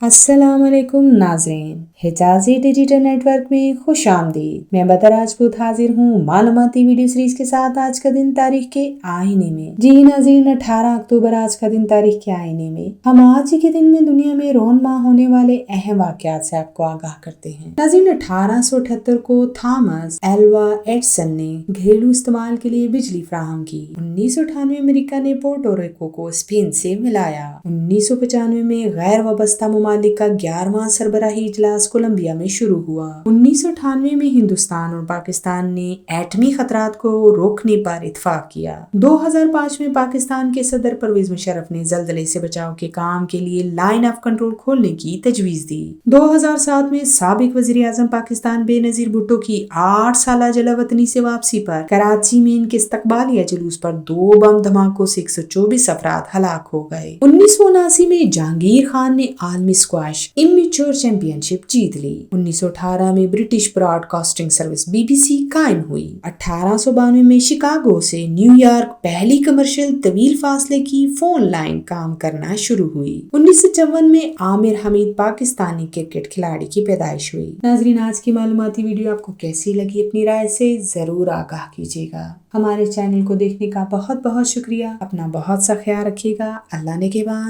السلام علیکم ناظرین، حجازی ڈیجیٹل نیٹ ورک میں خوش آمدید۔ میں بدر راجپوت حاضر ہوں معلوماتی ویڈیو سیریز کے ساتھ آج کا دن تاریخ کے آئینے میں۔ جی ناظرین، 18 اکتوبر آج کا دن تاریخ کے آئینے میں ہم آج کے دن میں دنیا میں رونما ہونے والے اہم واقعات سے آپ کو آگاہ کرتے ہیں۔ ناظرین، 1878 کو تھامس ایلوا ایڈیسن نے گھریلو استعمال کے لیے بجلی فراہم کی۔ 1998 میں امریکہ نے پورٹو ریکو کو اسپین سے ملایا۔ 1995 میں غیر وابستہ ممالک کا 11واں سربراہی اجلاس کولمبیا میں شروع ہوا۔ 1998 میں ہندوستان اور پاکستان نے ایٹمی خطرات کو روکنے پر اتفاق کیا۔ 2005 میں پاکستان کے صدر پرویز مشرف نے زلزلے سے بچاؤ کے کام کے لیے لائن آف کنٹرول کھولنے کی تجویز دی۔ 2007 میں سابق وزیر اعظم پاکستان بے نظیر بھٹو کی 8 سالہ جلا وطنی سے واپسی پر کراچی میں ان کے استقبالیہ جلوس پر 2 بم دھماکوں سے 124 افراد ہلاک ہو گئے۔ 1979 میں جہانگیر خان نے عالمی اسکواش امیچور چیمپئن شپ جیت لی۔ 1918 میں British broadcasting service BBC قائم ہوئی۔ 1892 میں شکاگو سے نیو یارک پہلی کمرشل طویل فاصلے کی فون لائن کام کرنا شروع ہوئی۔ 1954 میں عامر حمید پاکستانی کرکٹ کھلاڑی کی پیدائش ہوئی۔ ناظرین، آج کی معلوماتی ویڈیو آپ کو کیسی لگی؟ اپنی رائے سے ضرور آگاہ کیجیے گا۔ ہمارے چینل کو دیکھنے کا بہت بہت شکریہ۔ اپنا بہت سا خیال رکھیے گا۔ اللہ نگہبان۔